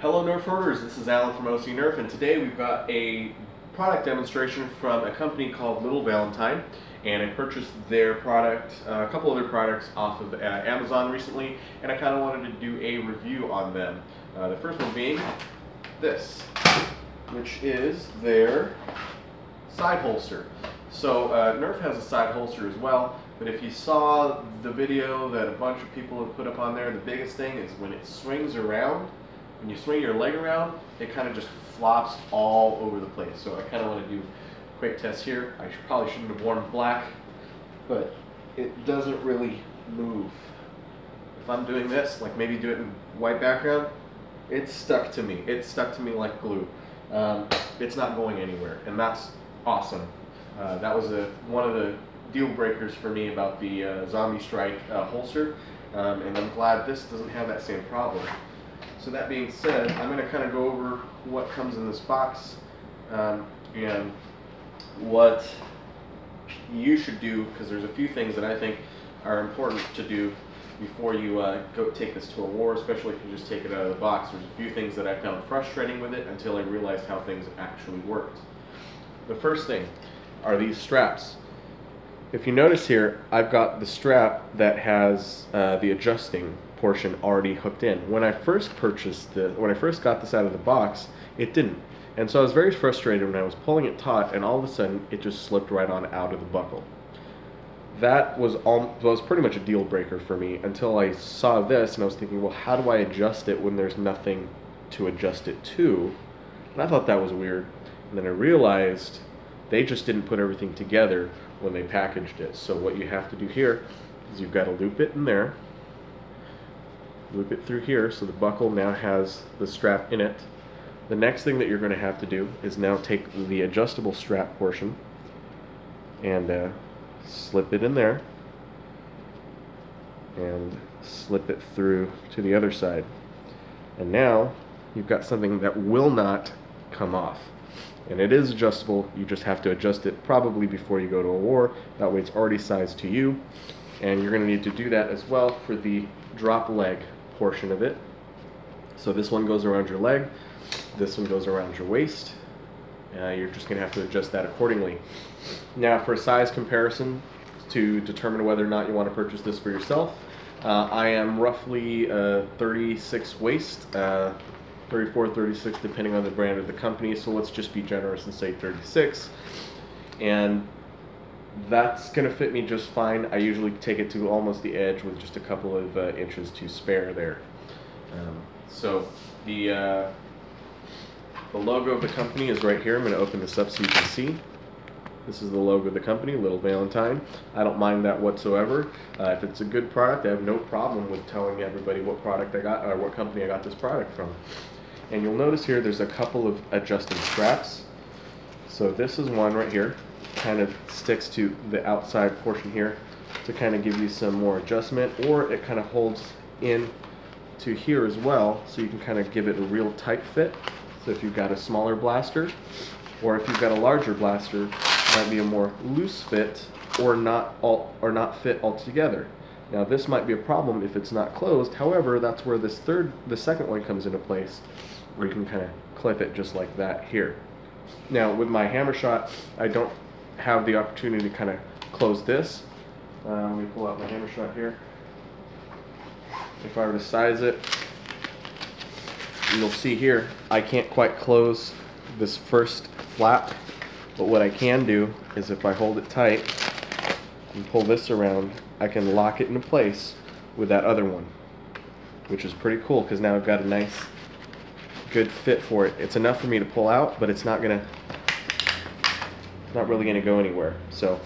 Hello Nerf herders, this is Alan from OC Nerf, and today we've got a product demonstration from a company called Valentine, and I purchased their product, a couple other products off of Amazon recently, and I kind of wanted to do a review on them. The first one being this, which is their side holster. So Nerf has a side holster as well, but if you saw the video that a bunch of people have put up on there, the biggest thing is when it swings around, when you swing your leg around, it kind of just flops all over the place. So I kind of want to do a quick test here. I probably shouldn't have worn black, but it doesn't really move. If I'm doing this, like maybe do it in white background, it's stuck to me. It's stuck to me like glue. It's not going anywhere, and that's awesome. That was one of the deal breakers for me about the Zombie Strike holster, and I'm glad this doesn't have that same problem. So that being said, I'm going to kind of go over what comes in this box and what you should do, because there's a few things that I think are important to do before you go take this to a war, especially if you just take it out of the box. There's a few things that I found frustrating with it until I realized how things actually worked. The first thing are these straps. If you notice here, I've got the strap that has the adjusting portion already hooked in. When I first purchased this, when I first got this out of the box, it didn't. And so I was very frustrated when I was pulling it taut, and all of a sudden it just slipped right on out of the buckle. That was pretty much a deal breaker for me until I saw this, and I was thinking, well, how do I adjust it when there's nothing to adjust it to? And I thought that was weird. And then I realized they just didn't put everything together when they packaged it. So what you have to do here is you've got to loop it in there, loop it through here, so the buckle now has the strap in it. The next thing that you're going to have to do is now take the adjustable strap portion and slip it in there and slip it through to the other side. And now you've got something that will not come off. And it is adjustable. You just have to adjust it probably before you go to a war. That way it's already sized to you. And you're going to need to do that as well for the drop leg portion of it. So this one goes around your leg, this one goes around your waist. You're just going to have to adjust that accordingly. Now for a size comparison to determine whether or not you want to purchase this for yourself, I am roughly 36 waist, 34, 36 depending on the brand or the company, so let's just be generous and say 36. And that's going to fit me just fine. I usually take it to almost the edge with just a couple of inches to spare there. So the logo of the company is right here. I'm going to open this up so you can see. This is the logo of the company, Valentine. I don't mind that whatsoever. If it's a good product, I have no problem with telling everybody what product I got or what company I got this product from. And you'll notice here there's a couple of adjusting straps. So this is one right here, kind of sticks to the outside portion here to kind of give you some more adjustment, or it kind of holds in to here as well, so you can kind of give it a real tight fit. So if you've got a smaller blaster, or if you've got a larger blaster, it might be a more loose fit or not fit altogether. Now this might be a problem if it's not closed. However, that's where the second one comes into place, where you can kind of clip it just like that here. Now with my hammer shot, I don't have the opportunity to kind of close this. Let me pull out my hammer shot here. If I were to size it, you'll see here I can't quite close this first flap, but what I can do is if I hold it tight and pull this around, I can lock it into place with that other one, which is pretty cool because now I've got a nice good fit for it. It's enough for me to pull out, but it's not really gonna go anywhere. So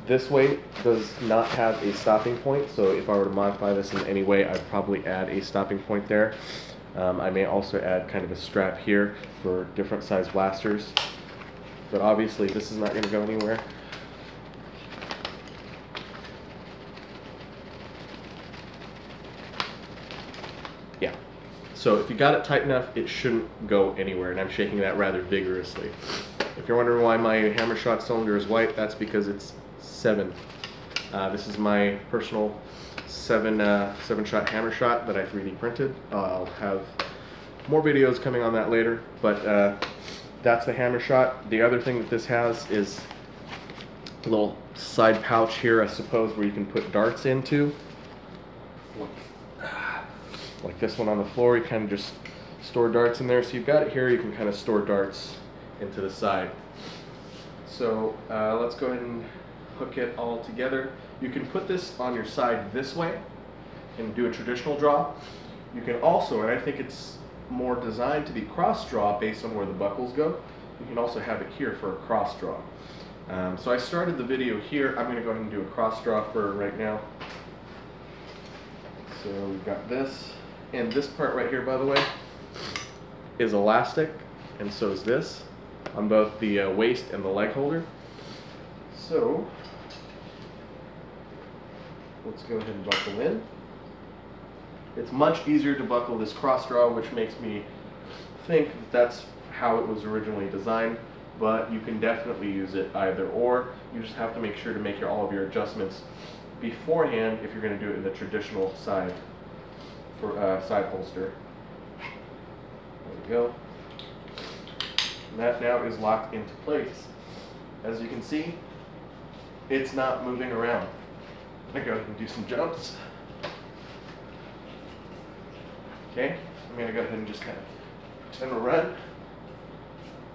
this way does not have a stopping point, so if I were to modify this in any way, I'd probably add a stopping point there. I may also add kind of a strap here for different size blasters, but obviously this is not going to go anywhere. Yeah, so if you got it tight enough, it shouldn't go anywhere, and I'm shaking that rather vigorously. If you're wondering why my hammer shot cylinder is white, that's because it's 7. This is my personal 7-shot hammer shot that I 3D printed. I'll have more videos coming on that later, but that's the hammer shot. The other thing that this has is a little side pouch here, I suppose, where you can put darts into. Like this one on the floor, you kind of just store darts in there. So you've got it here, you can kind of store darts into the side. So let's go ahead and hook it all together. You can put this on your side this way and do a traditional draw. You can also, and I think it's more designed to be cross draw based on where the buckles go, you can also have it here for a cross draw. So I started the video here. I'm going to go ahead and do a cross draw for right now. So we've got this, and this part right here, by the way, is elastic, and so is this on both the waist and the leg holder. So let's go ahead and buckle in. It's much easier to buckle this cross draw, which makes me think that's how it was originally designed, but you can definitely use it either or. You just have to make sure to make all of your adjustments beforehand if you're going to do it in the traditional side for side holster. There we go. And that now is locked into place. As you can see, it's not moving around. I'm going to go ahead and do some jumps. Okay, I'm going to go ahead and just kind of pretend to run.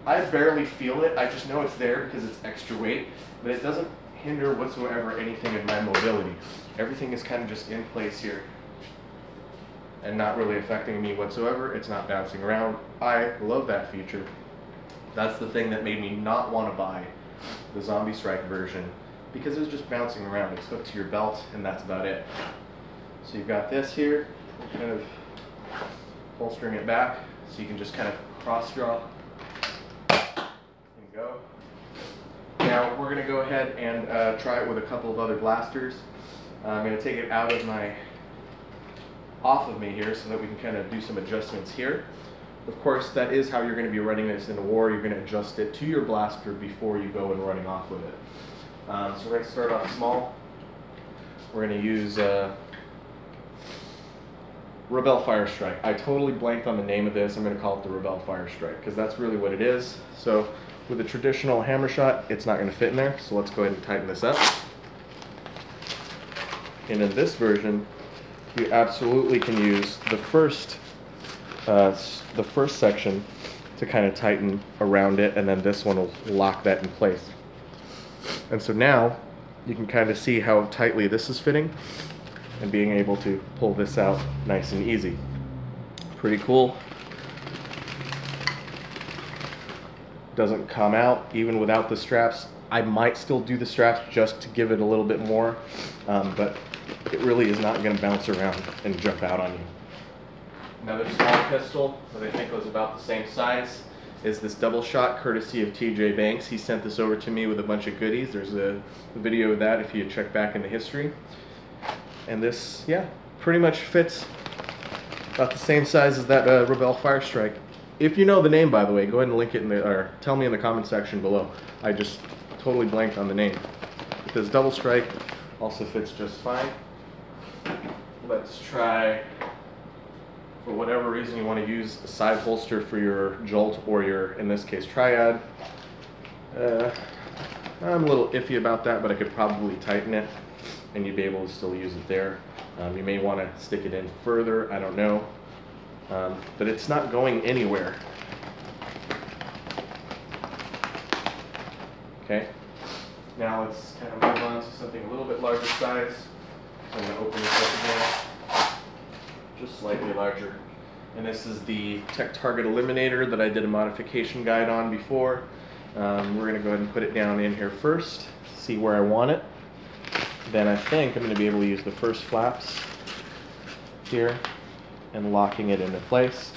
I barely feel it, I just know it's there because it's extra weight, but it doesn't hinder whatsoever anything in my mobility. Everything is kind of just in place here and not really affecting me whatsoever. It's not bouncing around. I love that feature. That's the thing that made me not want to buy the Zombie Strike version, because it was just bouncing around. It's hooked to your belt and that's about it. So you've got this here, kind of bolstering it back so you can just kind of cross draw and go. Now we're going to go ahead and try it with a couple of other blasters. I'm going to take it off of me here so that we can kind of do some adjustments here. Of course, that is how you're going to be running this in a war. You're going to adjust it to your blaster before you go and running off with it. So we're going to start off small. We're going to use Rebel Fire Strike. I totally blanked on the name of this. I'm going to call it the Rebel Fire Strike because that's really what it is. So with a traditional hammer shot, it's not going to fit in there. So let's go ahead and tighten this up. And in this version, you absolutely can use the first section to kind of tighten around it, and then this one will lock that in place. And so now you can kind of see how tightly this is fitting and being able to pull this out nice and easy. Pretty cool. Doesn't come out even without the straps. I might still do the straps just to give it a little bit more, but it really is not going to bounce around and jump out on you. Another small pistol that I think was about the same size is this double shot, courtesy of TJ Banks. He sent this over to me with a bunch of goodies. There's a video of that if you check back in the history. And this, yeah, pretty much fits about the same size as that Rebel Fire Strike. If you know the name, by the way, go ahead and link it in the, or tell me in the comment section below. I just totally blanked on the name. Because double strike also fits just fine. Let's try, for whatever reason you want to use a side holster for your Jolt or your, in this case, Triad. I'm a little iffy about that, but I could probably tighten it and you'd be able to still use it there. You may want to stick it in further, I don't know. But it's not going anywhere. Okay, now let's kind of move on to something a little bit larger size. I'm going to open this up again, just slightly larger. And this is the Tech Target Eliminator that I did a modification guide on before. We're going to go ahead and put it down in here first, see where I want it. Then I think I'm going to be able to use the first flaps here and locking it into place.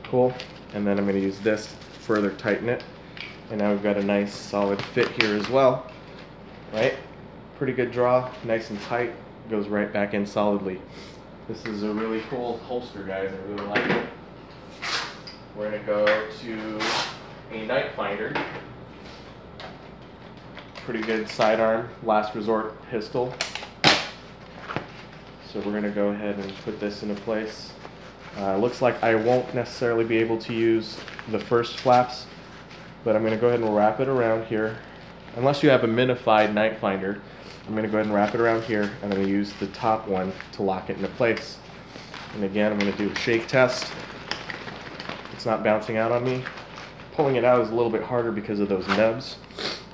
Cool. And then I'm going to use this to further tighten it. And now we've got a nice solid fit here as well. Right? Pretty good draw, nice and tight, goes right back in solidly. This is a really cool holster, guys. I really like it. We're going to go to a Night Finder. Pretty good sidearm, last resort pistol. So we're going to go ahead and put this into place. Looks like I won't necessarily be able to use the first flaps, but I'm going to go ahead and wrap it around here. Unless you have a minified night finder, I'm going to go ahead and wrap it around here, and I'm going to use the top one to lock it into place. And again, I'm going to do a shake test. It's not bouncing out on me. Pulling it out is a little bit harder because of those nubs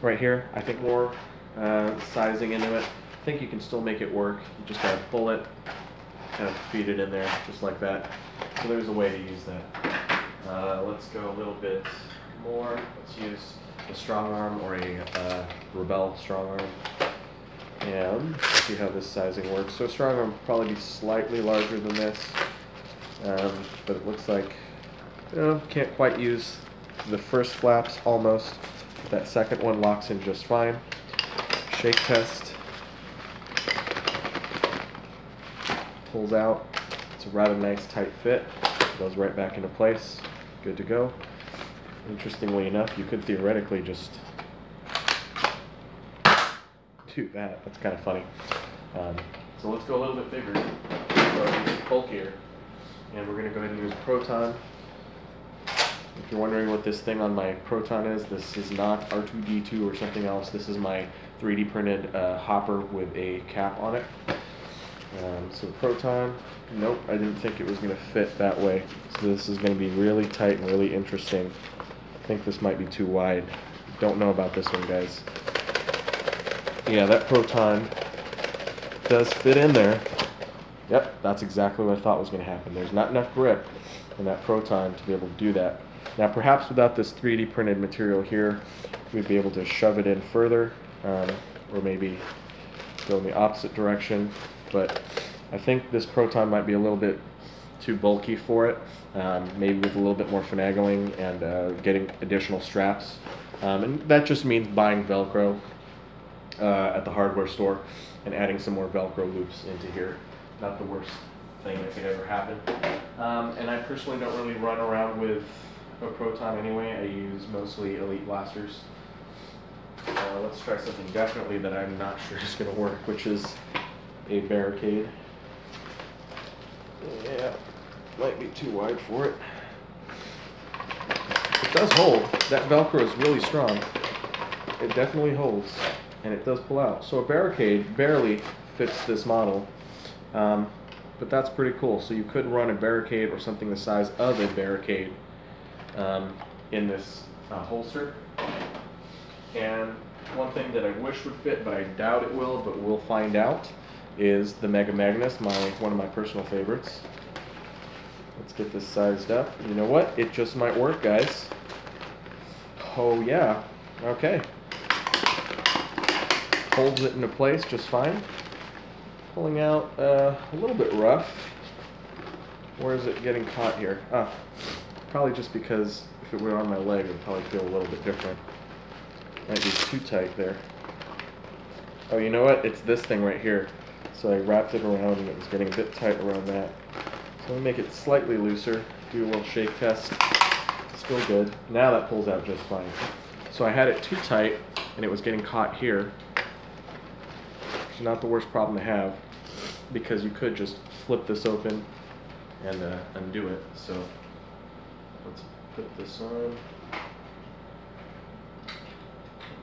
right here. I think more sizing into it. I think you can still make it work. You just got to pull it, kind of feed it in there, just like that. So there's a way to use that. Let's go a little bit more. Let's use a strong arm or a Rebel strong arm. And see how this sizing works. So a strong arm will probably be slightly larger than this, but it looks like, you know, can't quite use the first flaps almost. That second one locks in just fine. Shake test. Pulls out. It's a rather nice tight fit. Goes right back into place. Good to go. Interestingly enough, you could theoretically just do that. That's kind of funny. So let's go a little bit bigger, or bulkier, and we're going to go ahead and use Proton. If you're wondering what this thing on my Proton is, this is not R2-D2 or something else. This is my 3D printed hopper with a cap on it. So Proton, nope, I didn't think it was going to fit that way. So this is going to be really tight and really interesting. I think this might be too wide. Don't know about this one, guys. Yeah, that Proton does fit in there. Yep, that's exactly what I thought was going to happen. There's not enough grip in that Proton to be able to do that. Now, perhaps without this 3D printed material here, we'd be able to shove it in further, or maybe go in the opposite direction. But I think this Proton might be a little bit too bulky for it. Maybe with a little bit more finagling and getting additional straps. And that just means buying Velcro at the hardware store and adding some more Velcro loops into here. Not the worst thing that could ever happen. And I personally don't really run around with a Proton anyway. I use mostly Elite blasters. Let's try something definitely that I'm not sure is going to work, which is a barricade. Yeah, might be too wide for it. It does hold. That Velcro is really strong. It definitely holds, and it does pull out. So a barricade barely fits this model, but that's pretty cool. So you could run a barricade or something the size of a barricade in this holster. And one thing that I wish would fit, but I doubt it will, but we'll find out, is the Mega Magnus, one of my personal favorites. Let's get this sized up. You know what? It just might work, guys. Oh yeah. Okay. Holds it into place just fine. Pulling out a little bit rough. Where is it getting caught here? Ah, probably just because if it were on my leg, it would probably feel a little bit different. Might be too tight there. Oh, you know what? It's this thing right here. So I wrapped it around and it was getting a bit tight around that. So let me make it slightly looser, do a little shake test. Still good. Now that pulls out just fine. So I had it too tight and it was getting caught here. Which is not the worst problem to have, because you could just flip this open and undo it. So let's put this on.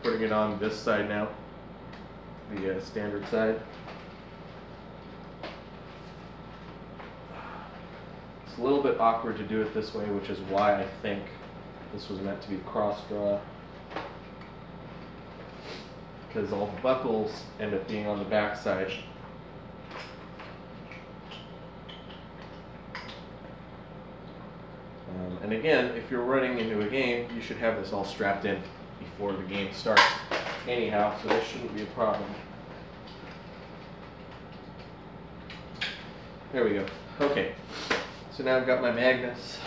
Putting it on this side now, the standard side. It's a little bit awkward to do it this way, which is why I think this was meant to be cross draw, because all the buckles end up being on the back side. And again, if you're running into a game, you should have this all strapped in before the game starts anyhow, so this shouldn't be a problem. There we go. Okay, so now I've got my Magnus.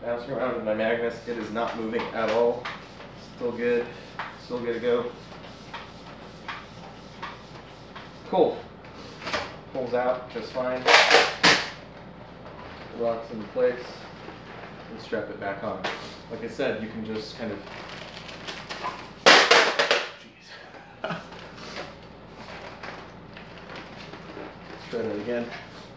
Bouncing around with my Magnus. It is not moving at all. Still good. Still good to go. Cool. Pulls out just fine. Locks into place. And strap it back on. Like I said, you can just kind of... Let's try that again.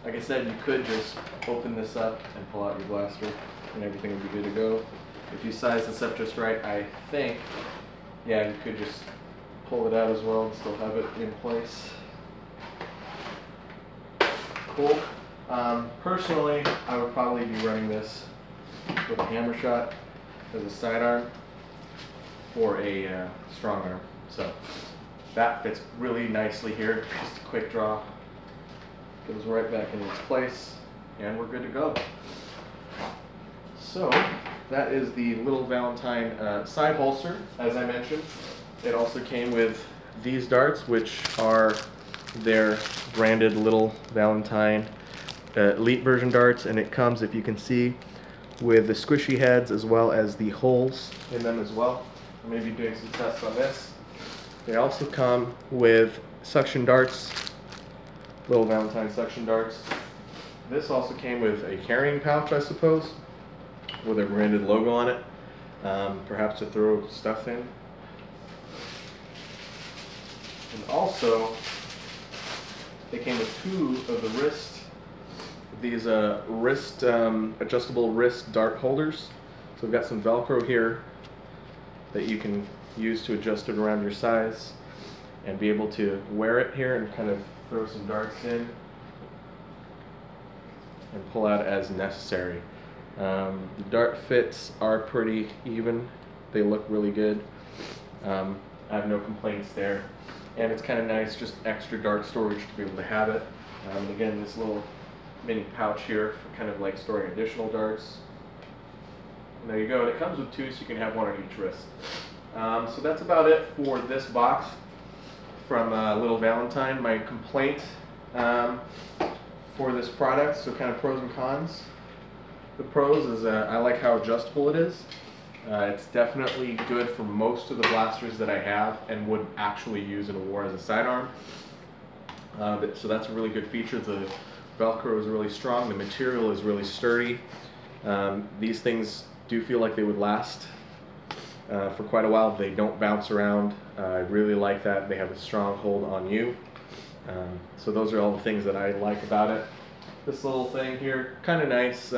Like I said, you could just open this up and pull out your blaster and everything would be good to go. If you size this up just right, I think, yeah, you could just pull it out as well and still have it in place. Cool. Personally, I would probably be running this with a hammer shot as a sidearm or a strong arm. So that fits really nicely here. Just a quick draw. Goes right back into its place and we're good to go. So that is the little Valentine side holster. As I mentioned, it also came with these darts, which are their branded little Valentine Elite version darts, and it comes, if you can see, with the squishy heads as well as the holes in them as well. I'm going to be doing some tests on this. They also come with suction darts, little Valentine suction darts. This also came with a carrying pouch, I suppose, with a branded logo on it, perhaps to throw stuff in. And also, they came with two of the these adjustable wrist dart holders. So we've got some Velcro here that you can use to adjust it around your size and be able to wear it here and kind of throw some darts in and pull out as necessary. The dart fits are pretty even. They look really good. I have no complaints there. And it's kind of nice, just extra dart storage to be able to have it. And again, this little mini pouch here for kind of like storing additional darts. And there you go. And it comes with two, so you can have one on each wrist. So that's about it for this box from Little Valentine. My complaint for this product, so kind of pros and cons. The pros is I like how adjustable it is. It's definitely good for most of the blasters that I have and would actually use in a war as a sidearm. So that's a really good feature. The Velcro is really strong. The material is really sturdy. These things do feel like they would last for quite a while. They don't bounce around. I really like that. They have a strong hold on you. So those are all the things that I like about it. This little thing here, kind of nice.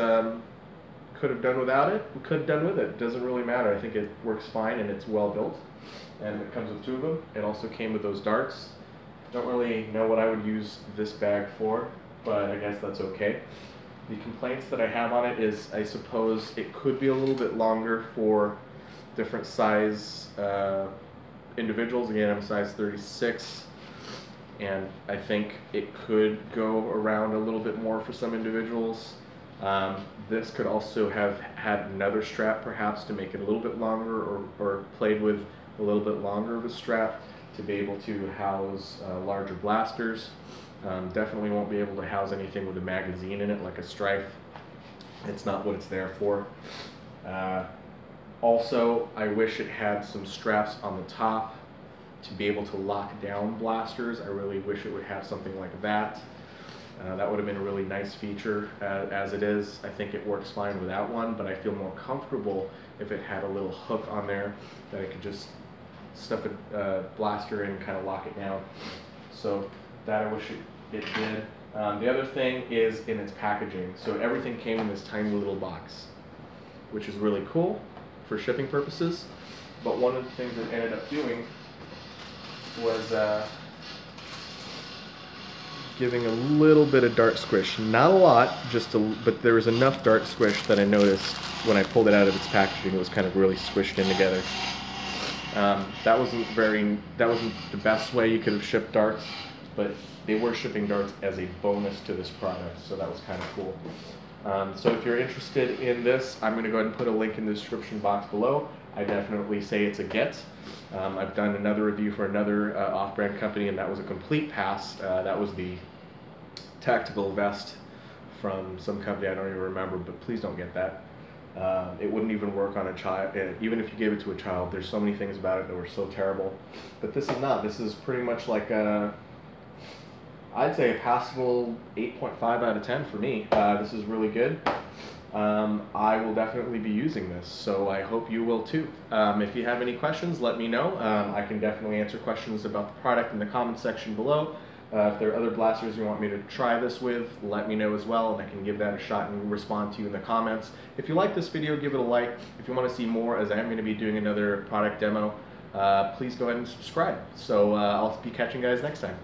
Could have done without it, we could have done with it. It doesn't really matter. I think it works fine and it's well built. And it comes with two of them. It also came with those darts. Don't really know what I would use this bag for, but I guess that's okay. The complaints that I have on it is I suppose it could be a little bit longer for different size individuals. Again, I'm size 36. And I think it could go around a little bit more for some individuals. This could also have had another strap perhaps to make it a little bit longer, or played with a little bit longer of a strap to be able to house larger blasters. Definitely won't be able to house anything with a magazine in it like a Strife. It's not what it's there for. Also, I wish it had some straps on the top to be able to lock down blasters. I really wish it would have something like that. That would have been a really nice feature. As it is, I think it works fine without one, but I feel more comfortable if it had a little hook on there that I could just stuff a blaster in and kind of lock it down. So that I wish it did. The other thing is in its packaging. So everything came in this tiny little box, which is really cool for shipping purposes. But one of the things it ended up doing was giving a little bit of dart squish. Not a lot, but there was enough dart squish that I noticed when I pulled it out of its packaging. It was kind of really squished in together. That wasn't the best way you could have shipped darts, but they were shipping darts as a bonus to this product, so that was kind of cool. So if you're interested in this, I'm going to go ahead and put a link in the description box below. I definitely say it's a get. I've done another review for another off-brand company, and that was a complete pass. That was the tactical vest from some company I don't even remember, but please don't get that. It wouldn't even work on a child. Even if you gave it to a child, there's so many things about it that were so terrible. But this is not. This is pretty much like I'd say a passable 8.5 out of 10 for me. This is really good. I will definitely be using this, so I hope you will too. If you have any questions, let me know. I can definitely answer questions about the product in the comments section below. If there are other blasters you want me to try this with, let me know as well, and I can give that a shot and respond to you in the comments. If you like this video, give it a like. If you want to see more, as I am going to be doing another product demo, please go ahead and subscribe. So I'll be catching you guys next time.